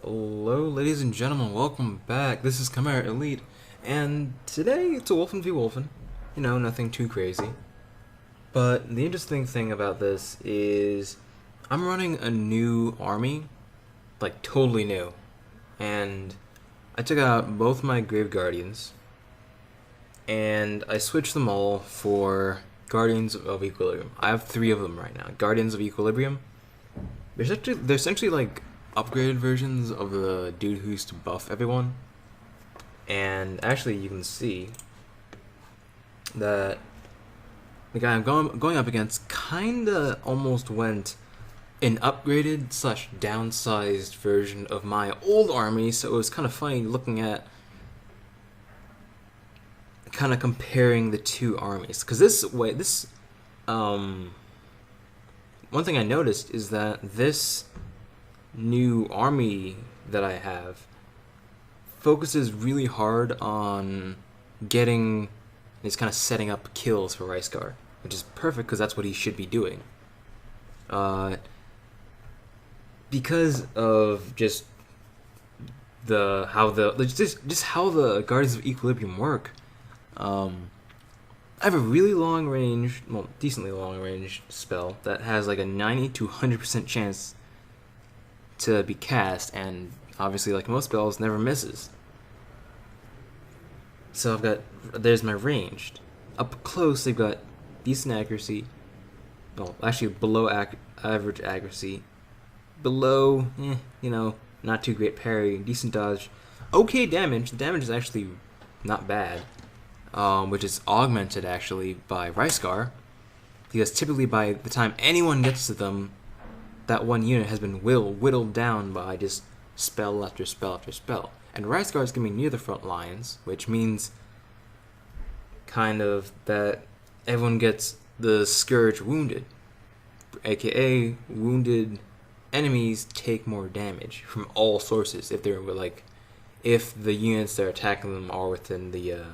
Hello, ladies and gentlemen, welcome back. This is Chimera Elite, and today it's a Wolfen v Wolfen. You know, nothing too crazy. But the interesting thing about this is I'm running a new army, like totally new. And I took out both my Grave Guardians, and I switched them all for Guardians of Equilibrium. I have three of them right now. Guardians of Equilibrium. They're essentially like upgraded versions of the dude who used to buff everyone. And actually, you can see that the guy I'm going up against kinda almost went an upgraded slash downsized version of my old army. So it was kind of funny looking at kind of comparing the two armies, because one thing I noticed is that this new army that I have focuses really hard on getting, he's kind of setting up kills for Ricegar, which is perfect because that's what he should be doing. Because of just how the Guardians of Equilibrium work. I have a really long range, well, decently long range spell that has like a 90 to 100% chance to be cast, and obviously, like most spells, never misses. So there's my ranged. Up close, they've got decent accuracy. Well, actually below average accuracy. Below, not too great parry, decent dodge. Okay damage. The damage is actually not bad. Which is augmented actually by Ricegar, because typically by the time anyone gets to them, that one unit has been whittled down by just spell after spell after spell. And Ricegar is going to be near the front lines, which means kind of that everyone gets the Scourge wounded, aka wounded enemies take more damage from all sources if the units that are attacking them are within the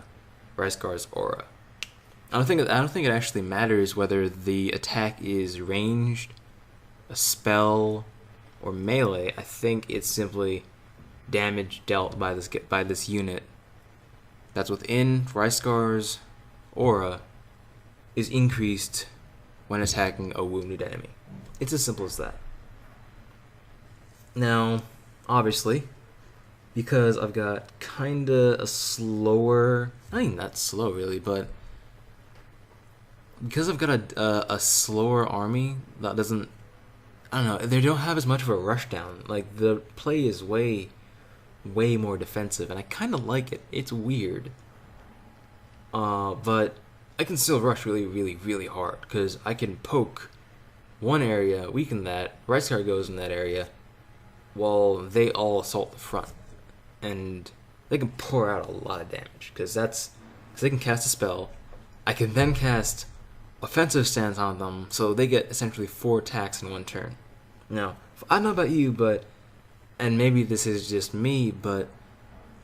Ricegar's aura. I don't think it actually matters whether the attack is ranged, a spell, or melee. I think it's simply damage dealt by this unit that's within Ricegar's aura is increased when attacking a wounded enemy. It's as simple as that. Now, obviously, because I've got kinda a slower, I mean not slow really, but because I've got a slower army that doesn't, I don't know, they don't have as much of a rushdown. Like the play is way more defensive, and I kind of like it. It's weird, but I can still rush really hard because I can poke one area, weaken that. Ricegar goes in that area, while they all assault the front. And they can pour out a lot of damage because they can cast a spell. I can then cast offensive stance on them, so they get essentially 4 attacks in one turn. Now, I don't know about you, and maybe this is just me, but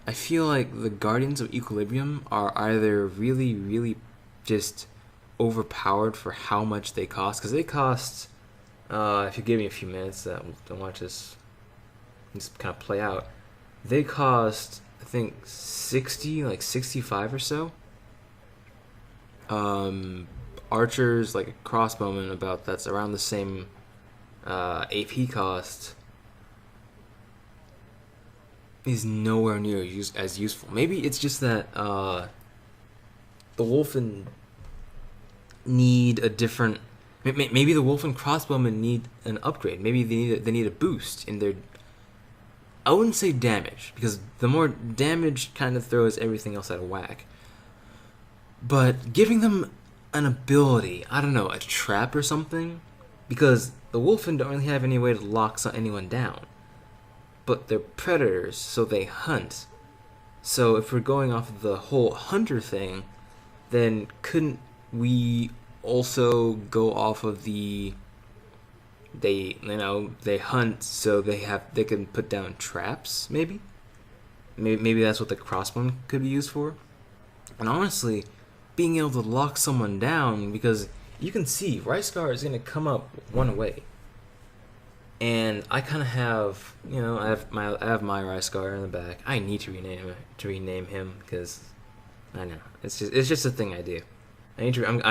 I feel like the Guardians of Equilibrium are either really just overpowered for how much they cost, because they cost, if you give me a few minutes to watch this just kind of play out, they cost, I think, 65 or so. Archers, like a crossbowman, that's around the same AP cost, is nowhere near as useful. Maybe it's just that the Wolfen need a different. Maybe the Wolfen crossbowmen need an upgrade. Maybe they need a boost in their. I wouldn't say damage, because the more damage kind of throws everything else out of whack. But giving them an ability, I don't know, a trap or something, because the Wolfen don't really have any way to lock anyone down. But they're predators, so they hunt. So if we're going off of the whole hunter thing, then couldn't we also go off of the they hunt, so they can put down traps, maybe that's what the crossbow could be used for. And honestly, being able to lock someone down, because you can see Ricegar is going to come up one way, And I kind of have, I have my Ryscar in the back. I need to rename him because I know it's just a thing I do. I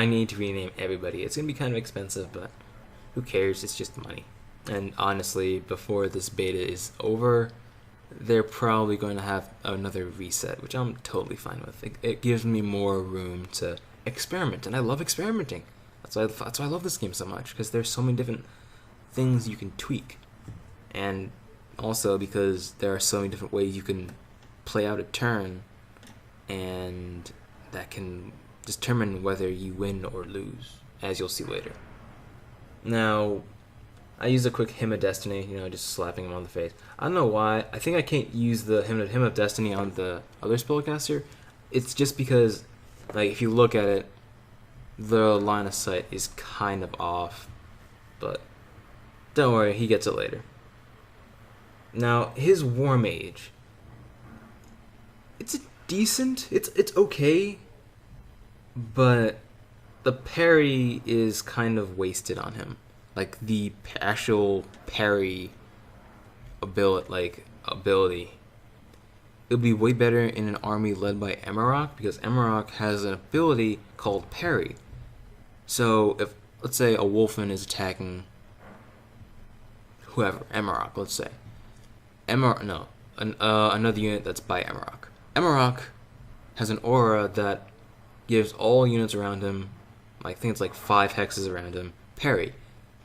need to rename everybody. It's gonna be kind of expensive, but who cares? It's just money. And honestly, before this beta is over, they're probably going to have another reset, which I'm totally fine with. It gives me more room to experiment, and I love experimenting. That's why I love this game so much, because there's so many different things you can tweak, and also because there are so many different ways you can play out a turn, and that can determine whether you win or lose, as you'll see later. Now, I use a quick Hymn of Destiny, just slapping him on the face. I don't know why. I think I can't use the Hymn of Destiny on the other spellcaster. It's just because, if you look at it, the line of sight is kind of off. But don't worry, he gets it later. Now, his War Mage. It's decent. It's okay. But the parry is kind of wasted on him. The actual parry ability. It would be way better in an army led by Emerok, because Emerok has an ability called parry. So if, let's say, a Wolfen is attacking whoever, Emerok, let's say. Another unit that's by Emerok. Emerok has an aura that gives all units around him, I think it's 5 hexes around him, parry.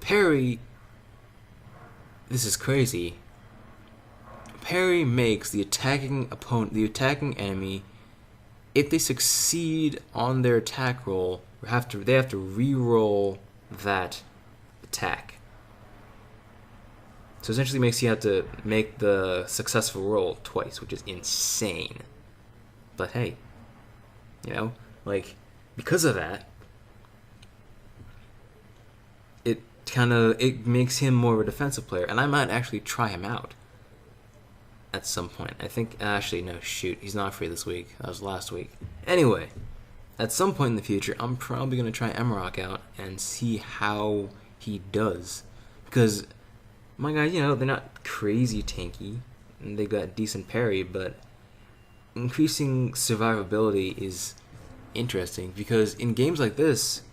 Parry, this is crazy. Parry makes the attacking enemy, if they succeed on their attack roll, they have to re-roll that attack. So essentially makes you have to make the successful roll twice, which is insane. But hey, because of that, it makes him more of a defensive player, and I might actually try him out at some point. I think, actually, no, shoot, he's not free this week. That was last week. Anyway, at some point in the future, I'm probably going to try Emerok out and see how he does. Because, my guys, they're not crazy tanky, and they got decent parry, but increasing survivability is interesting, because in games like this,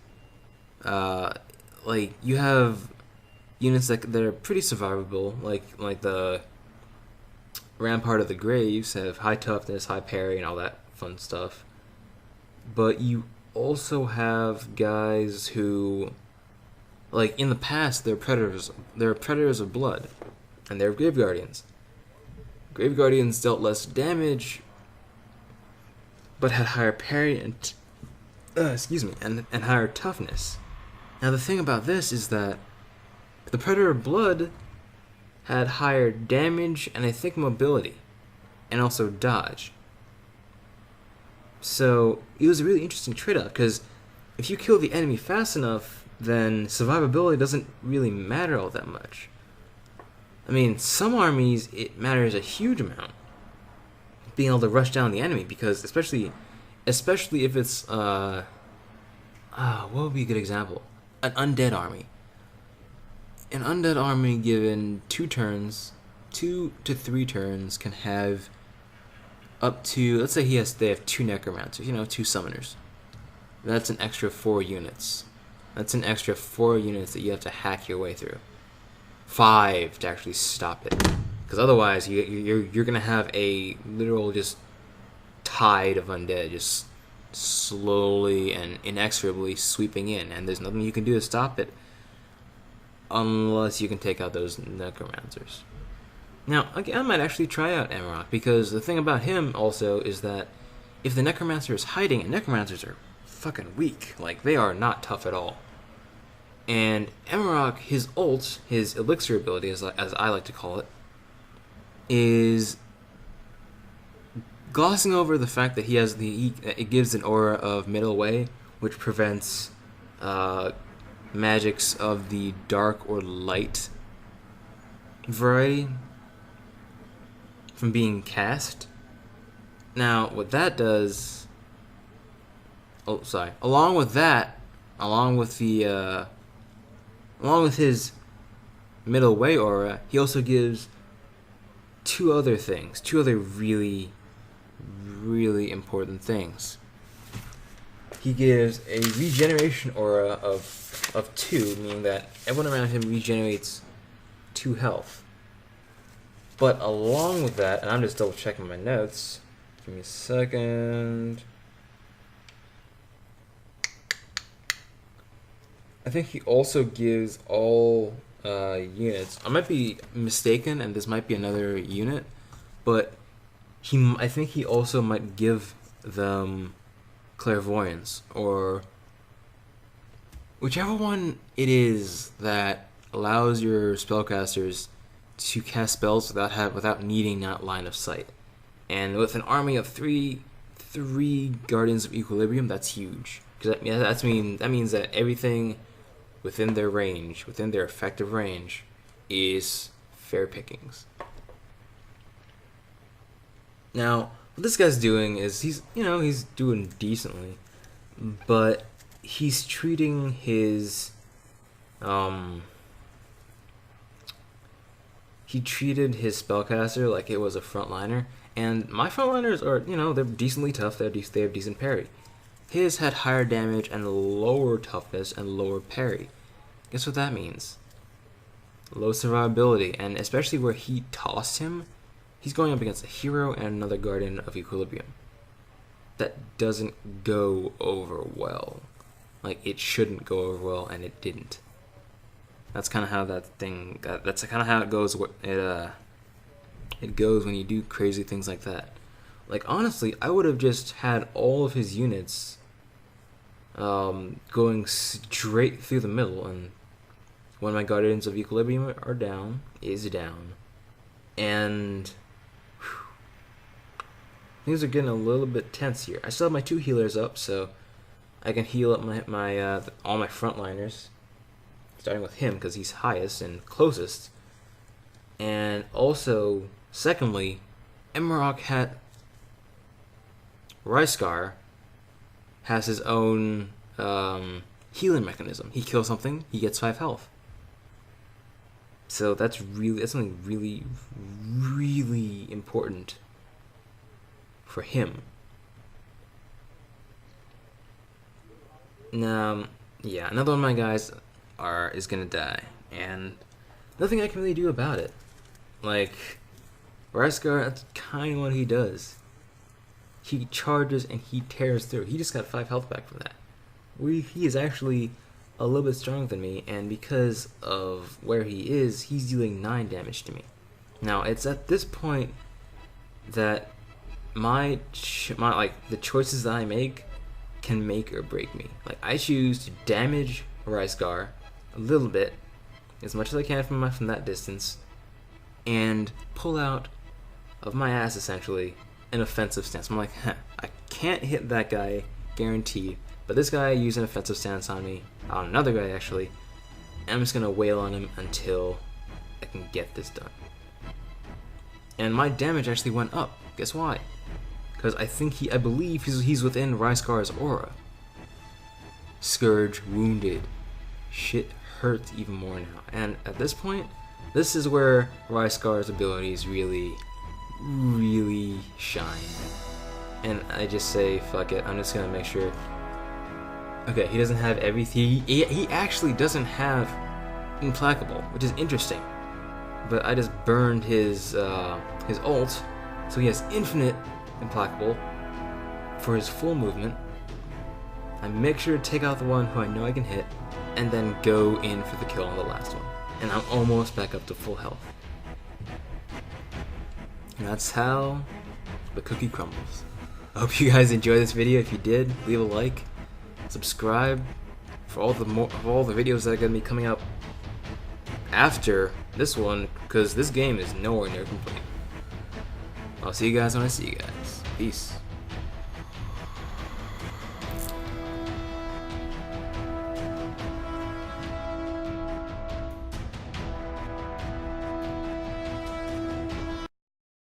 you have units that are pretty survivable, like the Rampart of the Graves have high toughness, high parry, and all that fun stuff. But you also have guys who, in the past, they're predators of blood, and they're Grave Guardians. Grave Guardians dealt less damage, but had higher parry and higher toughness. Now the thing about this is that the Predator of Blood had higher damage and I think mobility, and also dodge. So it was a really interesting trade-off, because if you kill the enemy fast enough, then survivability doesn't really matter all that much. I mean, some armies it matters a huge amount, being able to rush down the enemy, because especially if it's what would be a good example? An undead army. An undead army given 2 to 3 turns, can have up to, let's say they have 2 necromancers, 2 summoners. That's an extra 4 units. That's an extra 4 units that you have to hack your way through. 5 to actually stop it, because otherwise you're gonna have a literal just tide of undead just slowly and inexorably sweeping in, and there's nothing you can do to stop it unless you can take out those necromancers. Now, again, I might actually try out Emerok, because the thing about him also is that if the necromancer is hiding, and necromancers are fucking weak, they are not tough at all. And Emerok, his ult, his elixir ability, as I like to call it, is glossing over the fact that it gives an aura of middle way, which prevents magics of the dark or light variety from being cast. Now, what that does, along with his middle way aura, he also gives two other really, really important things. He gives a regeneration aura of 2, meaning that everyone around him regenerates 2 health. But along with that, and I'm just double checking my notes, give me a second. I think he also gives all units. I might be mistaken, and this might be another unit, but I think he also might give them clairvoyance, or whichever one it is that allows your spellcasters to cast spells without needing that line of sight. And with an army of three Guardians of Equilibrium, that's huge. Because that means that everything within their range, within their effective range, is fair pickings. Now, what this guy's doing is he's doing decently, but he's treating his he treated his spellcaster like it was a frontliner, and my frontliners are, they're decently tough, they have decent parry. His had higher damage and lower toughness and lower parry. Guess what that means? Low survivability, and especially where he tossed him, he's going up against a hero and another Guardian of Equilibrium. That doesn't go over well. Like, it shouldn't go over well, and it didn't. That's kind of how that's kind of how it goes. It goes when you do crazy things like that. Like, honestly, I would have just had all of his units going straight through the middle, and when my Guardians of Equilibrium are down, and things are getting a little bit tense here. I still have my 2 healers up, so I can heal up all my frontliners, starting with him because he's highest and closest. And also, secondly, Ryscar has his own healing mechanism. He kills something, he gets 5 health. So that's something really, really important for him. Now, yeah, another one of my guys is gonna die, and nothing I can really do about it. Like, Ryscar, that's kind of what he does. He charges and he tears through. He just got 5 health back from that. He is actually a little bit stronger than me, and because of where he is, he's dealing 9 damage to me. Now, it's at this point that the choices that I make can make or break me. Like, I choose to damage Ryscar a little bit, as much as I can from that distance, and pull out of my ass, essentially, an offensive stance. I'm like, I can't hit that guy, guaranteed, but this guy used an offensive stance on me, on another guy actually, and I'm just going to wail on him until I can get this done. And my damage actually went up. Guess why? Because I believe he's within Ryscar's aura. Scourge wounded. Shit hurts even more now. And at this point, this is where Ryscar's abilities really, really shine. And I just say, fuck it, I'm just gonna make sure. Okay, he doesn't have everything. He actually doesn't have Implacable, which is interesting. But I just burned his ult, so he has infinite Implacable for his full movement. I make sure to take out the one who I know I can hit, and then go in for the kill on the last one. And I'm almost back up to full health. And that's how the cookie crumbles. I hope you guys enjoyed this video. If you did, leave a like, subscribe for all the videos that are going to be coming out after this one, because this game is nowhere near complete. I'll see you guys when I see you guys. Peace.